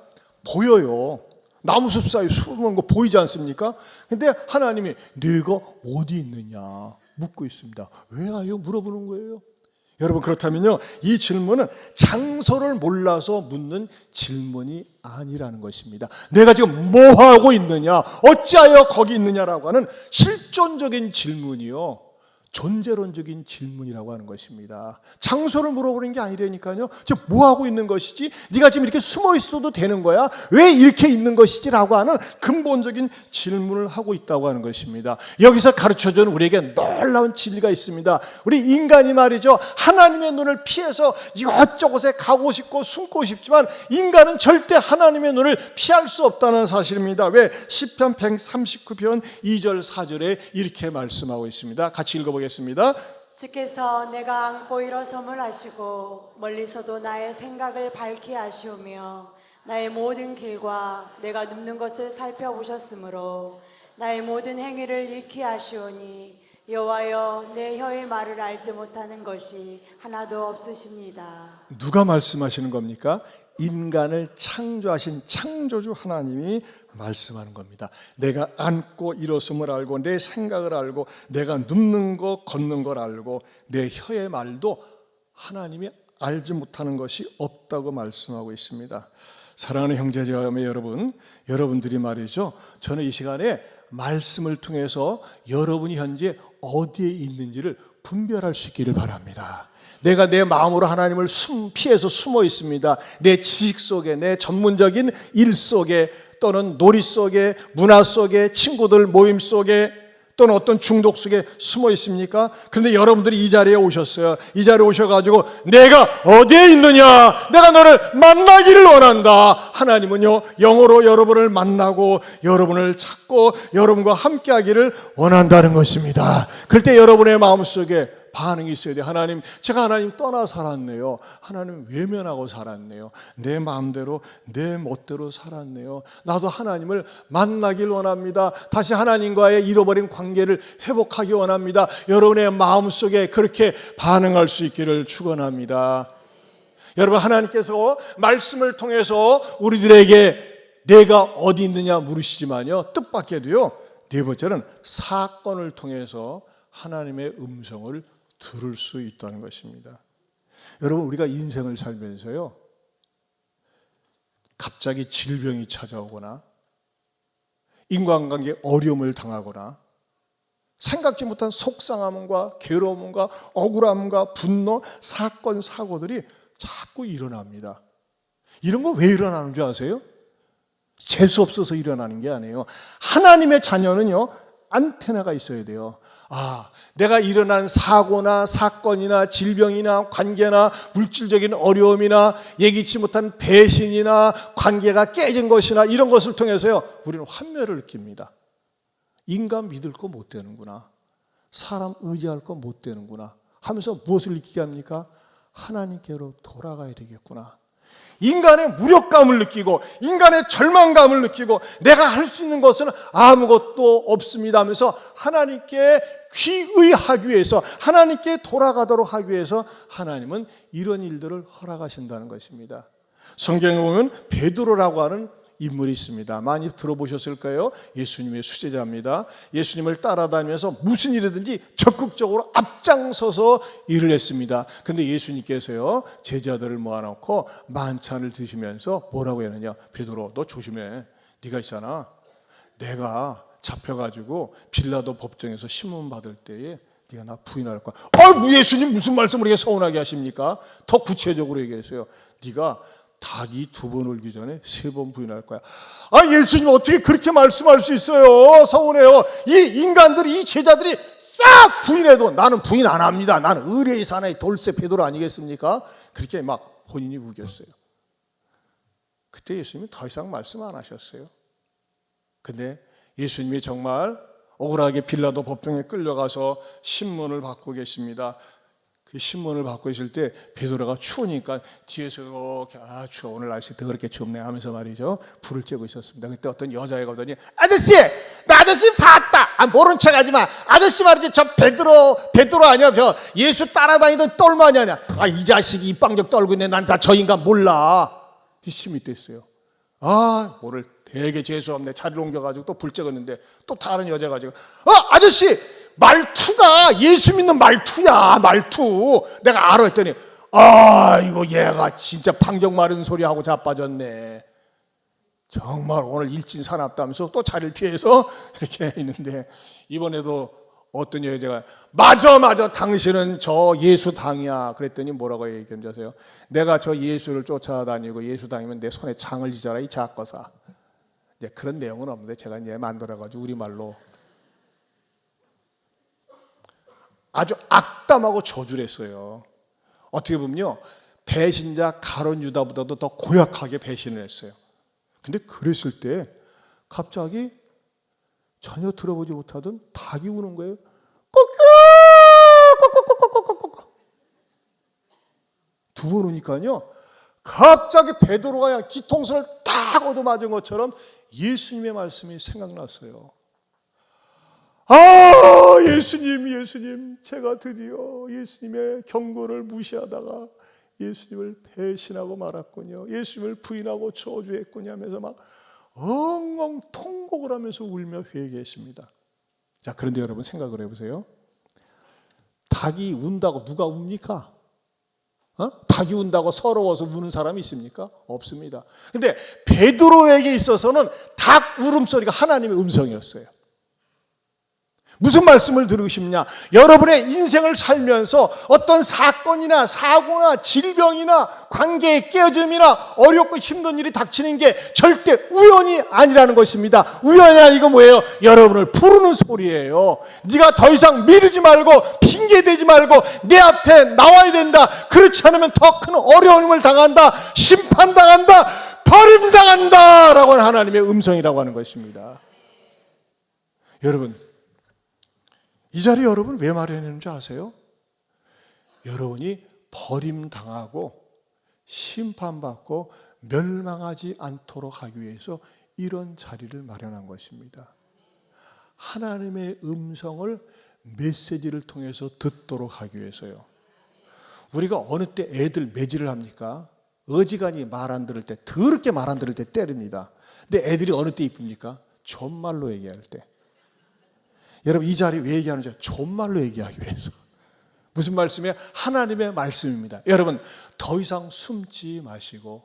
보여요. 나무 숲 사이 숨은 거 보이지 않습니까? 근데 하나님이 내가 어디 있느냐 묻고 있습니다. 왜 아요? 물어보는 거예요. 여러분, 그렇다면요, 이 질문은 장소를 몰라서 묻는 질문이 아니라는 것입니다. 내가 지금 뭐 하고 있느냐, 어찌하여 거기 있느냐라고 하는 실존적인 질문이요, 존재론적인 질문이라고 하는 것입니다. 장소를 물어보는 게 아니라니까요. 지금 뭐 하고 있는 것이지? 네가 지금 이렇게 숨어 있어도 되는 거야? 왜 이렇게 있는 것이지? 라고 하는 근본적인 질문을 하고 있다고 하는 것입니다. 여기서 가르쳐주는 우리에게 놀라운 진리가 있습니다. 우리 인간이 말이죠, 하나님의 눈을 피해서 이것저것에 가고 싶고 숨고 싶지만 인간은 절대 하나님의 눈을 피할 수 없다는 사실입니다. 왜? 시편 139편 2절 4절에 이렇게 말씀하고 있습니다. 같이 읽어보겠습니다. 주께서 내가 앉고 일어섬을 하시고 멀리서도 나의 생각을 밝히 하시오며 나의 모든 길과 내가 눕는 것을 살펴보셨으므로 나의 모든 행위를 익히 하시오니 여호와여 내 혀의 말을 알지 못하는 것이 하나도 없으십니다. 누가 말씀하시는 겁니까? 인간을 창조하신 창조주 하나님이 말씀하는 겁니다. 내가 앉고 일어섬을 알고 내 생각을 알고 내가 눕는 거 걷는 걸 알고 내 혀의 말도 하나님이 알지 못하는 것이 없다고 말씀하고 있습니다. 사랑하는 형제자매 여러분, 여러분들이 말이죠, 저는 이 시간에 말씀을 통해서 여러분이 현재 어디에 있는지를 분별할 수 있기를 바랍니다. 내가 내 마음으로 하나님을 피해서 숨어 있습니다. 내 지식 속에, 내 전문적인 일 속에, 또는 놀이 속에, 문화 속에, 친구들 모임 속에, 또는 어떤 중독 속에 숨어 있습니까? 그런데 여러분들이 이 자리에 오셨어요. 이 자리에 오셔가지고 내가 어디에 있느냐, 내가 너를 만나기를 원한다. 하나님은요, 영으로 여러분을 만나고 여러분을 찾고 여러분과 함께하기를 원한다는 것입니다. 그럴 때 여러분의 마음속에 반응이 있어야 돼. 하나님, 제가 하나님 떠나 살았네요. 하나님 외면하고 살았네요. 내 마음대로 내 멋대로 살았네요. 나도 하나님을 만나길 원합니다. 다시 하나님과의 잃어버린 관계를 회복하기 원합니다. 여러분의 마음속에 그렇게 반응할 수 있기를 축원합니다. 여러분, 하나님께서 말씀을 통해서 우리들에게 내가 어디 있느냐 물으시지만요, 뜻밖에도요, 네 번째는 사건을 통해서 하나님의 음성을 들을 수 있다는 것입니다. 여러분, 우리가 인생을 살면서요, 갑자기 질병이 찾아오거나 인간관계 어려움을 당하거나 생각지 못한 속상함과 괴로움과 억울함과 분노, 사건, 사고들이 자꾸 일어납니다. 이런 거 왜 일어나는 줄 아세요? 재수 없어서 일어나는 게 아니에요. 하나님의 자녀는요, 안테나가 있어야 돼요. 내가 일어난 사고나 사건이나 질병이나 관계나 물질적인 어려움이나 예기치 못한 배신이나 관계가 깨진 것이나 이런 것을 통해서요, 우리는 환멸을 느낍니다. 인간 믿을 거 못 되는구나, 사람 의지할 거 못 되는구나 하면서 무엇을 느끼게 합니까? 하나님께로 돌아가야 되겠구나. 인간의 무력감을 느끼고 인간의 절망감을 느끼고 내가 할 수 있는 것은 아무것도 없습니다 하면서 하나님께 귀의하기 위해서, 하나님께 돌아가도록 하기 위해서 하나님은 이런 일들을 허락하신다는 것입니다. 성경에 보면 베드로라고 하는 인물이 있습니다. 많이 들어보셨을 거예요. 예수님의 수제자입니다. 예수님을 따라다니면서 무슨 일이든지 적극적으로 앞장서서 일을 했습니다. 근데 예수님께서요, 제자들을 모아놓고 만찬을 드시면서 뭐라고 했느냐? 베드로, 너 조심해. 네가 있잖아, 내가 잡혀가지고 빌라도 법정에서 신문 받을 때에 네가 나 부인할 거야. 예수님 무슨 말씀을 이렇게 서운하게 하십니까? 더 구체적으로 얘기했어요. 네가 닭이 2번 울기 전에 3번 부인할 거야. 예수님 어떻게 그렇게 말씀할 수 있어요? 서운해요. 이 인간들이, 이 제자들이 싹 부인해도 나는 부인 안 합니다. 나는 의뢰의 사나이 돌쇠 베드로 아니겠습니까? 그렇게 막 본인이 우겼어요. 그때 예수님이 더 이상 말씀 안 하셨어요. 근데 예수님이 정말 억울하게 빌라도 법정에 끌려가서 신문을 받고 계십니다. 그 신문을 받고 있을 때 베드로가 추우니까 뒤에서 이렇게 추워, 오늘 날씨 더럽게 춥네 하면서 말이죠, 불을 쬐고 있었습니다. 그때 어떤 여자애가 오더니 아저씨, 나 아저씨 봤다. 모른 척 하지 마. 아저씨 말이지, 저 베드로 아니야, 저 예수 따라다니던 똘마니 아니야. 이 자식이 입방적 떨고 있네. 난 다 저 인간 몰라. 심이 됐어요. 오늘 되게 재수없네. 자리를 옮겨가지고 또 불 쬐었는데 또 다른 여자가 가지고 아저씨 말투가 예수 믿는 말투야. 말투 내가 알아 했더니 이거 얘가 진짜 방정 마른 소리하고 자빠졌네. 정말 오늘 일진사납다면서 또 자리를 피해서 이렇게 있는데, 이번에도 어떤 여자가 맞아 당신은 저 예수 당이야 그랬더니 뭐라고 얘기했는지 아세요? 내가 저 예수를 쫓아다니고 예수 당이면 내 손에 창을 지져라 이 작거사. 이제 그런 내용은 없는데 제가 이제 만들어가지고 우리말로 아주 악담하고 저주를 했어요. 어떻게 보면요, 배신자 가룟 유다보다도 더 고약하게 배신을 했어요. 근데 그랬을 때 갑자기 전혀 들어보지 못하던 닭이 우는 거예요. 꾹꾹꾹꾹꾹꾹꾹꾹 2번 우니까요, 갑자기 베드로가 그냥 뒤통수를 딱 얻어맞은 것처럼 예수님의 말씀이 생각났어요. 예수님, 제가 드디어 예수님의 경고를 무시하다가 예수님을 배신하고 말았군요. 예수님을 부인하고 저주했군요 하면서 막 엉엉 통곡을 하면서 울며 회개했습니다. 자, 그런데 여러분 생각을 해보세요. 닭이 운다고 누가 웁니까? 닭이 운다고 서러워서 우는 사람이 있습니까? 없습니다. 근데 베드로에게 있어서는 닭 울음소리가 하나님의 음성이었어요. 무슨 말씀을 드리고 싶냐? 여러분의 인생을 살면서 어떤 사건이나 사고나 질병이나 관계의 깨어짐이나 어렵고 힘든 일이 닥치는 게 절대 우연이 아니라는 것입니다. 우연이 아니고 뭐예요? 여러분을 부르는 소리예요. 네가 더 이상 미루지 말고 핑계대지 말고 내 앞에 나와야 된다. 그렇지 않으면 더 큰 어려움을 당한다. 심판당한다. 버림당한다. 라고 하는 하나님의 음성이라고 하는 것입니다. 여러분, 이 자리 여러분 왜 마련했는지 아세요? 여러분이 버림당하고 심판받고 멸망하지 않도록 하기 위해서 이런 자리를 마련한 것입니다. 하나님의 음성을 메시지를 통해서 듣도록 하기 위해서요. 우리가 어느 때 애들 매질을 합니까? 어지간히 말 안 들을 때, 더럽게 말 안 들을 때 때립니다. 근데 애들이 어느 때 이쁩니까? 존말로 얘기할 때. 여러분, 이 자리 왜 얘기하는지 존말로 얘기하기 위해서. 무슨 말씀이에요? 하나님의 말씀입니다. 여러분, 더 이상 숨지 마시고,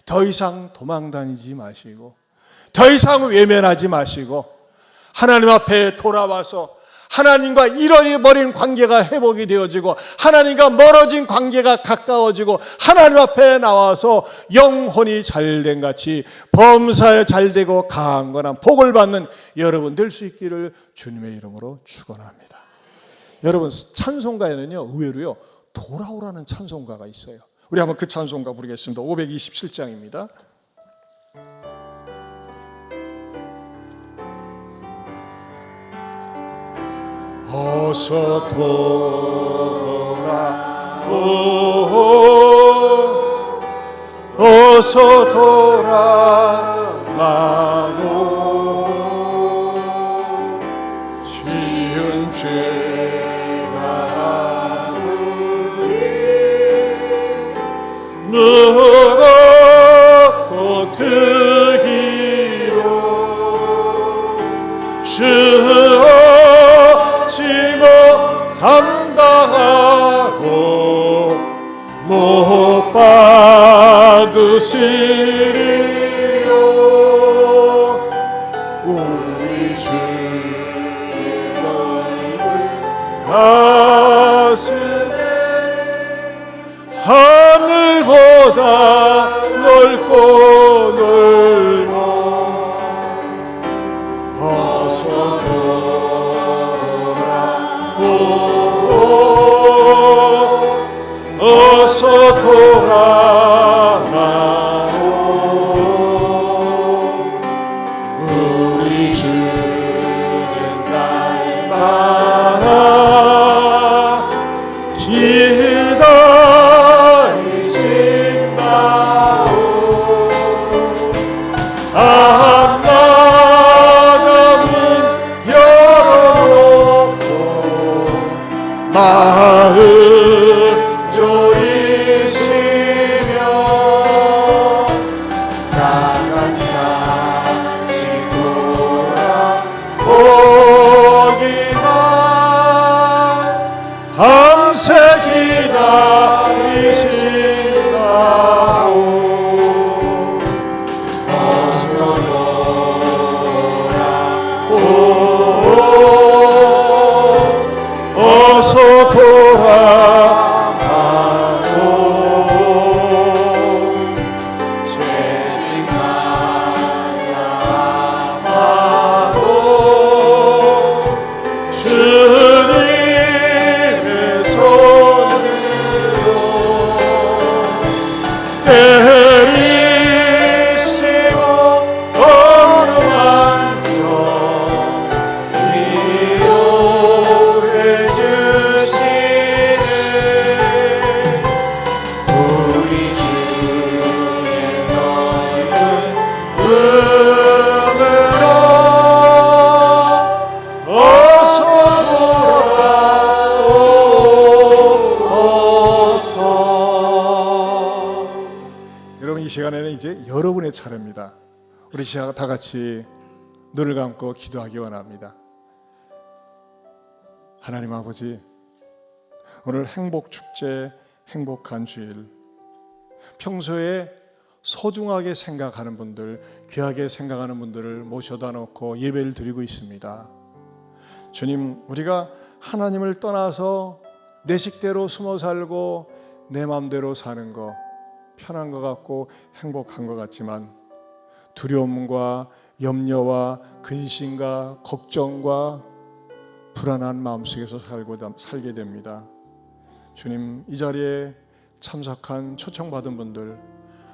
더 이상 도망다니지 마시고, 더 이상 외면하지 마시고, 하나님 앞에 돌아와서 하나님과 잃어버린 관계가 회복이 되어지고 하나님과 멀어진 관계가 가까워지고 하나님 앞에 나와서 영혼이 잘된 같이 범사에 잘되고 강건한 복을 받는 여러분 될 수 있기를 주님의 이름으로 축원합니다. 여러분, 찬송가에는요, 의외로요, 돌아오라는 찬송가가 있어요. 우리 한번 그 찬송가 부르겠습니다. 527장입니다. 어서 돌아오, 어서 돌아가오. 지은 죄가 우리 너가 또 그 길 주시리요. 우리 주의 넓은 가슴에 하늘보다 넓고 넓어 어서 돌아오오 어서 돌아와오 우리 주는 날마다 기다리신다오 앞마당은 열어놓고 마음 조이시며 나같이 돌아보기만 밤새 기다리신다오 어서 돌아오 어서 돌아와오 죄짓 마자마도 주님의 손으로 때리시고 어루만져 위로해 주시네 우리 주의 넓은 품으로 어서 돌아오소서. 여러분 이 시간에는 이제 여러분의 차례입니다. 우리 다 같이 눈을 감고 기도하기 원합니다. 하나님 아버지, 오늘 행복축제, 행복한 주일, 평소에 소중하게 생각하는 분들, 귀하게 생각하는 분들을 모셔다 놓고 예배를 드리고 있습니다. 주님, 우리가 하나님을 떠나서 내 식대로 숨어 살고 내 마음대로 사는 거 편한 것 같고 행복한 것 같지만 두려움과 염려와 근심과 걱정과 불안한 마음속에서 살게 됩니다. 주님, 이 자리에 참석한 초청받은 분들,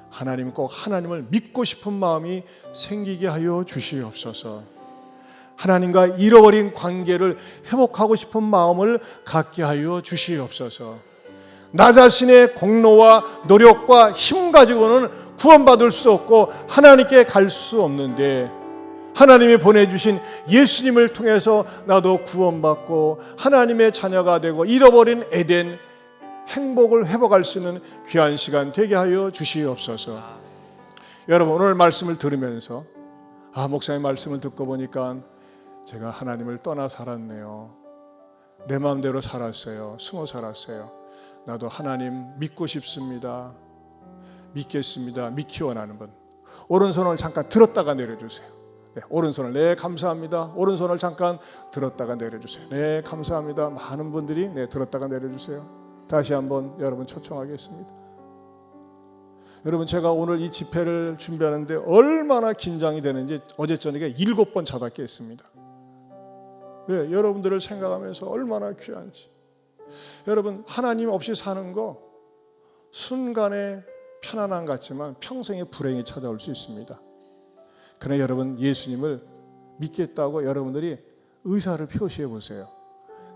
하나님 꼭 하나님을 믿고 싶은 마음이 생기게 하여 주시옵소서. 하나님과 잃어버린 관계를 회복하고 싶은 마음을 갖게 하여 주시옵소서. 나 자신의 공로와 노력과 힘 가지고는 구원받을 수 없고 하나님께 갈 수 없는데 하나님이 보내주신 예수님을 통해서 나도 구원받고 하나님의 자녀가 되고 잃어버린 에덴 행복을 회복할 수 있는 귀한 시간 되게 하여 주시옵소서. 여러분, 오늘 말씀을 들으면서 목사님 말씀을 듣고 보니까 제가 하나님을 떠나 살았네요. 내 마음대로 살았어요. 숨어 살았어요. 나도 하나님 믿고 싶습니다. 믿겠습니다. 믿기 원하는 분, 오른손을 잠깐 들었다가 내려주세요. 네, 오른손을 네 감사합니다. 오른손을 잠깐 들었다가 내려주세요. 네 감사합니다. 많은 분들이 네 들었다가 내려주세요. 다시 한번 여러분 초청하겠습니다. 여러분, 제가 오늘 이 집회를 준비하는데 얼마나 긴장이 되는지 어제 저녁에 7번 자다 깼습니다. 네, 여러분들을 생각하면서 얼마나 귀한지. 여러분, 하나님 없이 사는 거 순간에 편안함 같지만 평생의 불행이 찾아올 수 있습니다. 그러나 여러분, 예수님을 믿겠다고 여러분들이 의사를 표시해 보세요.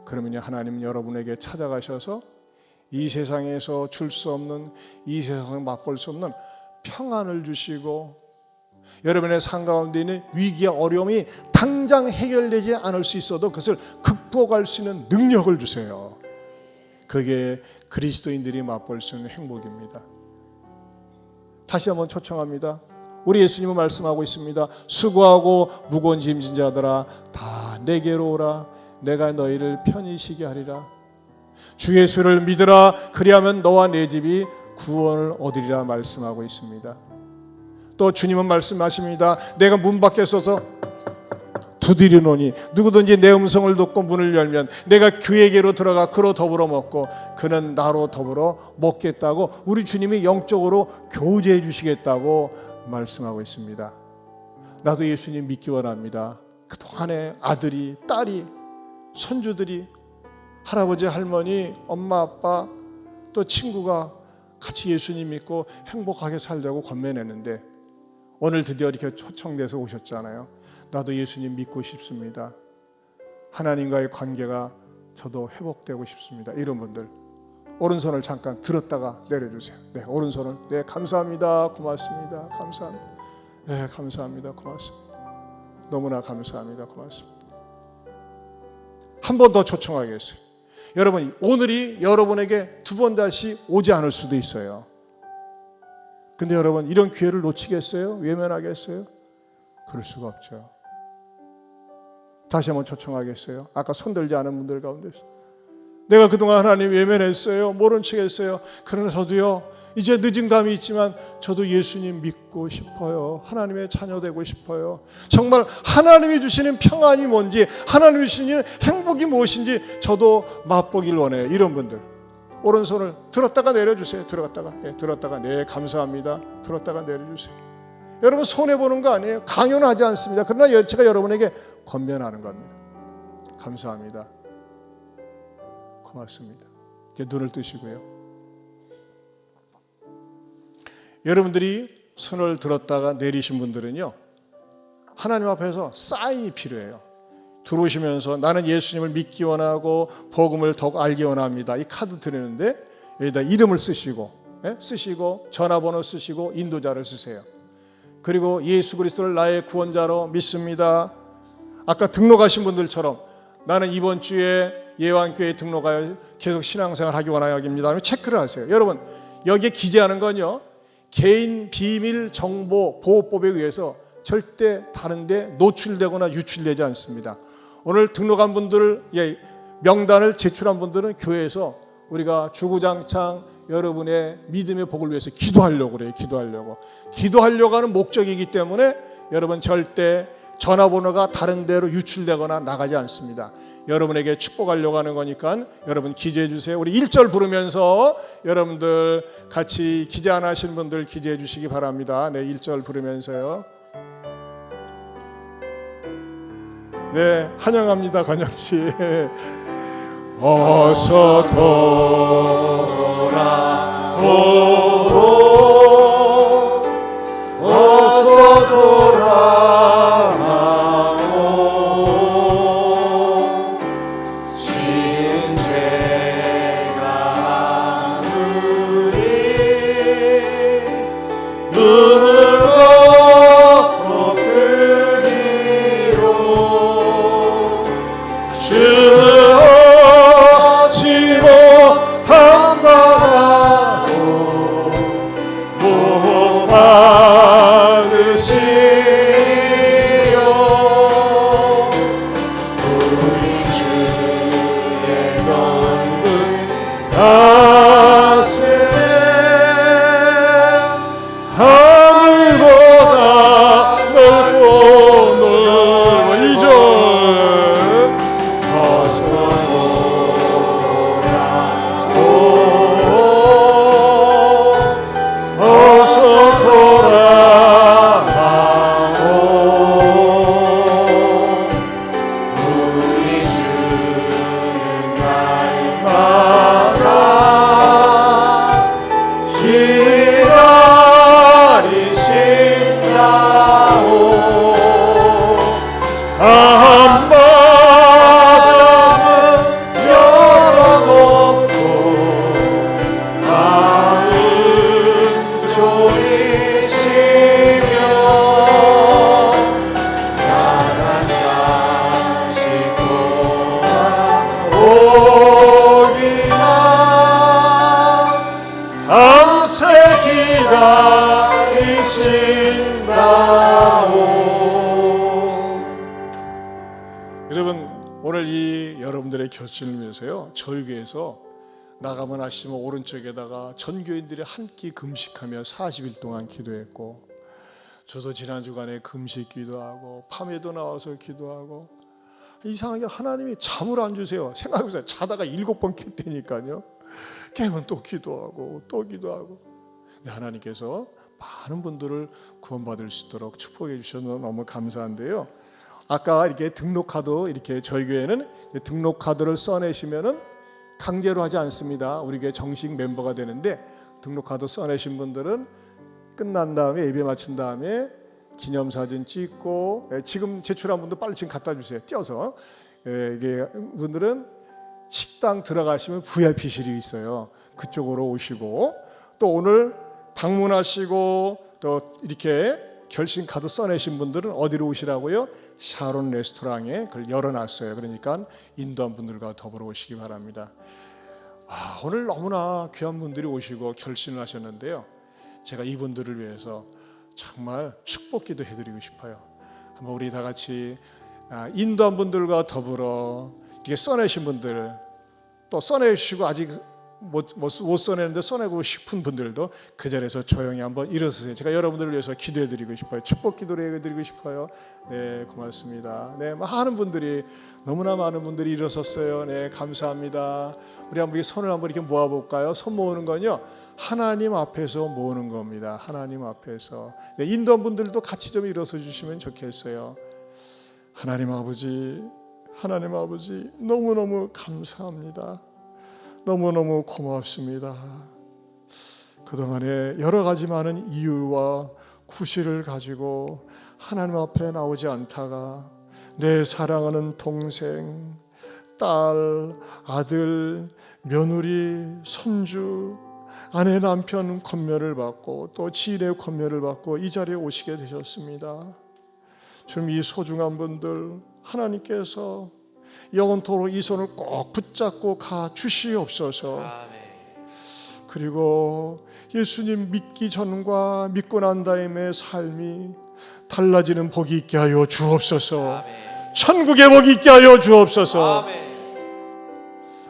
그러면요, 하나님은 여러분에게 찾아가셔서 이 세상에서 줄 수 없는, 이 세상에서 맛볼 수 없는 평안을 주시고 여러분의 삶 가운데 있는 위기와 어려움이 당장 해결되지 않을 수 있어도 그것을 극복할 수 있는 능력을 주세요. 그게 그리스도인들이 맛볼 수 있는 행복입니다. 다시 한번 초청합니다. 우리 예수님은 말씀하고 있습니다. 수고하고 무거운 짐진 자들아 다 내게로 오라. 내가 너희를 편히 쉬게 하리라. 주 예수를 믿으라. 그리하면 너와 내 집이 구원을 얻으리라 말씀하고 있습니다. 또 주님은 말씀하십니다. 내가 문 밖에 서서 두드리노니 누구든지 내 음성을 듣고 문을 열면 내가 그에게로 들어가 그로 더불어 먹고 그는 나로 더불어 먹겠다고 우리 주님이 영적으로 교제해 주시겠다고 말씀하고 있습니다. 나도 예수님 믿기 원합니다. 그동안에 아들이, 딸이, 손주들이, 할아버지, 할머니, 엄마, 아빠, 또 친구가 같이 예수님 믿고 행복하게 살려고 권면했는데 오늘 드디어 이렇게 초청돼서 오셨잖아요. 나도 예수님 믿고 싶습니다. 하나님과의 관계가 저도 회복되고 싶습니다. 이런 분들 오른손을 잠깐 들었다가 내려주세요. 네, 오른손을. 네, 감사합니다. 고맙습니다. 감사합니다. 네, 감사합니다. 고맙습니다. 너무나 감사합니다. 고맙습니다. 한 번 더 초청하겠어요. 여러분, 오늘이 여러분에게 두 번 다시 오지 않을 수도 있어요. 근데 여러분, 이런 기회를 놓치겠어요? 외면하겠어요? 그럴 수가 없죠. 다시 한번 초청하겠어요. 아까 손들지 않은 분들 가운데서 내가 그동안 하나님 외면했어요. 모른 척 했어요. 그러나 저도요, 이제 늦은 감이 있지만 저도 예수님 믿고 싶어요. 하나님의 자녀 되고 싶어요. 정말 하나님이 주시는 평안이 뭔지, 하나님이 주시는 행복이 무엇인지 저도 맛보길 원해요. 이런 분들 오른손을 들었다가 내려주세요. 들었다가, 네, 들었다가, 네, 감사합니다. 들었다가 내려주세요. 여러분, 손해보는 거 아니에요. 강요는 하지 않습니다. 그러나 제가 여러분에게 권면하는 겁니다. 감사합니다. 고맙습니다. 이제 눈을 뜨시고요. 여러분들이 손을 들었다가 내리신 분들은요, 하나님 앞에서 사인이 필요해요. 들어오시면서 나는 예수님을 믿기 원하고 복음을 더욱 알기 원합니다. 이 카드 드리는데 여기다 이름을 쓰시고, 쓰시고 전화번호 쓰시고 인도자를 쓰세요. 그리고 예수 그리스도를 나의 구원자로 믿습니다. 아까 등록하신 분들처럼 나는 이번 주에 예완교회에 등록하여 계속 신앙생활 하기 원하여입니다. 체크를 하세요. 여러분, 여기에 기재하는 건요, 개인 비밀 정보 보호법에 의해서 절대 다른데 노출되거나 유출되지 않습니다. 오늘 등록한 분들, 명단을 제출한 분들은 교회에서 우리가 주구장창 여러분의 믿음의 복을 위해서 기도하려고 그래요. 기도하려고 하는 목적이기 때문에 여러분 절대 전화번호가 다른 데로 유출되거나 나가지 않습니다. 여러분에게 축복하려고 하는 거니까 여러분 기재해 주세요. 우리 1절 부르면서 여러분들 같이 기재 안 하신 분들 기재해 주시기 바랍니다. 네, 1절 부르면서요. 네, 환영합니다. 권혁씨. 어서 돌아오고 어서 돌아오고 신죄가 아무리 무겁고 크기로 주지 못한 바라고 못 받으시오. 우리 주의 넓은 가슴에 하늘보다 넓고 넓어. 2절 어서 돌아오고 어서 돌아와오. 우리 주는 날마다 기다리신다오. 한마음은 열어놓고 마음 졸이시며 나란 자식 돌아오기만 밤새 기다리신다오. 여러분, 오늘 이 여러분들의 교체를 위해서요, 저희 교회에서 나가면 아시면 오른쪽에다가 전교인들이 한 끼 금식하며 40일 동안 기도했고, 저도 지난 주간에 금식 기도하고 밤에도 나와서 기도하고, 이상하게 하나님이 잠을 안 주세요. 생각해보세요. 자다가 7번 깼다니까요. 깨면 또 기도하고 또 기도하고. 근데 하나님께서 많은 분들을 구원받을 수 있도록 축복해 주셔서 너무 감사한데요. 아까 이렇게 등록카드, 이렇게 저희 교회는 등록카드를 써내시면은 강제로 하지 않습니다. 우리 교회 정식 멤버가 되는데, 등록카드 써내신 분들은 끝난 다음에 예배 마친 다음에 기념사진 찍고, 지금 제출한 분들 빨리 지금 갖다 주세요. 띄어서. 이게 분들은 식당 들어가시면 VIP실이 있어요. 그쪽으로 오시고, 또 오늘 방문하시고 또 이렇게 결심 카드 써내신 분들은 어디로 오시라고요? 샤론 레스토랑에 그걸 열어놨어요. 그러니까 인도한 분들과 더불어 오시기 바랍니다. 오늘 너무나 귀한 분들이 오시고 결심을 하셨는데요. 제가 이분들을 위해서 정말 축복기도 해드리고 싶어요. 한번 우리 다 같이 인도한 분들과 더불어 이렇게 써내신 분들, 또 써내주시고 아직 못 써내는데 써내고 싶은 분들도 그 자리에서 조용히 한번 일어서세요. 제가 여러분들을 위해서 기도해드리고 싶어요. 축복기도를 해드리고 싶어요. 네, 고맙습니다. 네, 많은 분들이, 너무나 많은 분들이 일어섰어요. 네, 감사합니다. 우리 한번 손을 한번 이렇게 모아볼까요? 손 모으는 건요, 하나님 앞에서 모으는 겁니다. 하나님 앞에서. 네, 인도한 분들도 같이 좀 일어서 주시면 좋겠어요. 하나님 아버지, 하나님 아버지, 너무너무 감사합니다. 너무너무 고맙습니다. 그동안에 여러 가지 많은 이유와 구실을 가지고 하나님 앞에 나오지 않다가 내 사랑하는 동생, 딸, 아들, 며느리, 손주, 아내, 남편 권면을 받고 또 지인의 권면을 받고 이 자리에 오시게 되셨습니다. 주님, 이 소중한 분들 하나님께서 영원토록 이 손을 꼭 붙잡고 가 주시옵소서. 그리고 예수님 믿기 전과 믿고 난 다음의 삶이 달라지는 복이 있게 하여 주옵소서. 천국의 복이 있게 하여 주옵소서.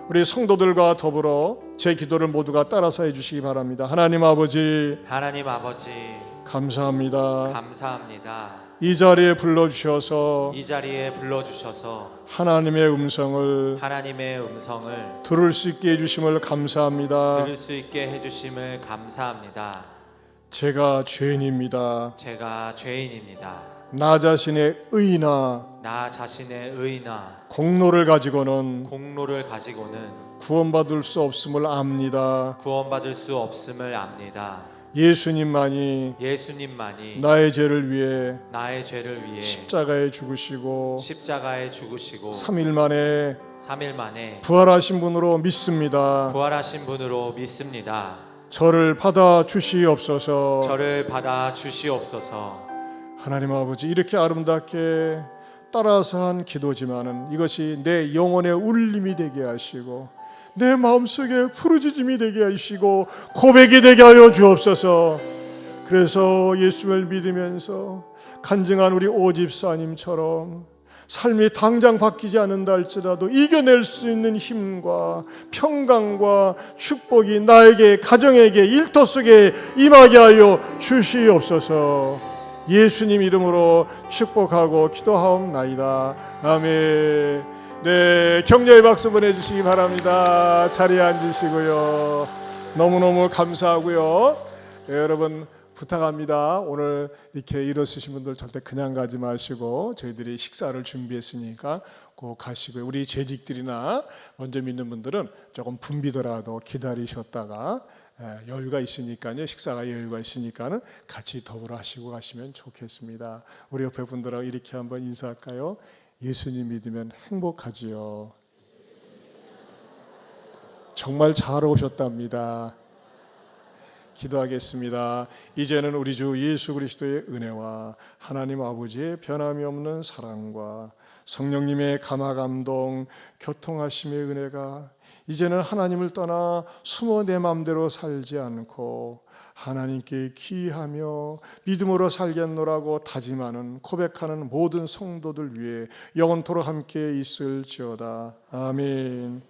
우리 성도들과 더불어 제 기도를 모두가 따라서 해주시기 바랍니다. 하나님 아버지, 감사합니다. 이 자리에 불러주셔서 하나님의 음성을 들을 수 있게 해주심을 감사합니다. 제가 죄인입니다. 나 자신의 의나 공로를 가지고는 구원받을 수 없음을 압니다. 예수님만이 나의 죄를 위해 십자가에 죽으시고 3일 만에 부활하신 분으로 믿습니다. 저를 받아 주시옵소서. 하나님 아버지, 이렇게 아름답게 따라서 한 기도지만은 이것이 내 영혼의 울림이 되게 하시고 내 마음속에 부르짖음이 되게 하시고 고백이 되게 하여 주옵소서. 그래서 예수를 믿으면서 간증한 우리 오집사님처럼 삶이 당장 바뀌지 않는다 할지라도 이겨낼 수 있는 힘과 평강과 축복이 나에게, 가정에게, 일터 속에 임하게 하여 주시옵소서. 예수님 이름으로 축복하고 기도하옵나이다. 아멘. 네, 격려의 박수 보내주시기 바랍니다. 자리에 앉으시고요. 너무너무 감사하고요. 네, 여러분 부탁합니다. 오늘 이렇게 일어서신 분들 절대 그냥 가지 마시고 저희들이 식사를 준비했으니까 꼭 가시고요. 우리 재직들이나 먼저 믿는 분들은 조금 붐비더라도 기다리셨다가 여유가 있으니까요. 식사가 여유가 있으니까는 같이 더불어 하시고 가시면 좋겠습니다. 우리 옆에 분들하고 이렇게 한번 인사할까요? 예수님 믿으면 행복하지요. 정말 잘 오셨답니다. 기도하겠습니다. 이제는 우리 주 예수 그리스도의 은혜와 하나님 아버지의 변함이 없는 사랑과 성령님의 감화감동, 교통하심의 은혜가 이제는 하나님을 떠나 숨어 내 마음대로 살지 않고 하나님께 귀하며 믿음으로 살겠노라고 다짐하는 고백하는 모든 성도들 위해 영원토록 함께 있을지어다. 아멘.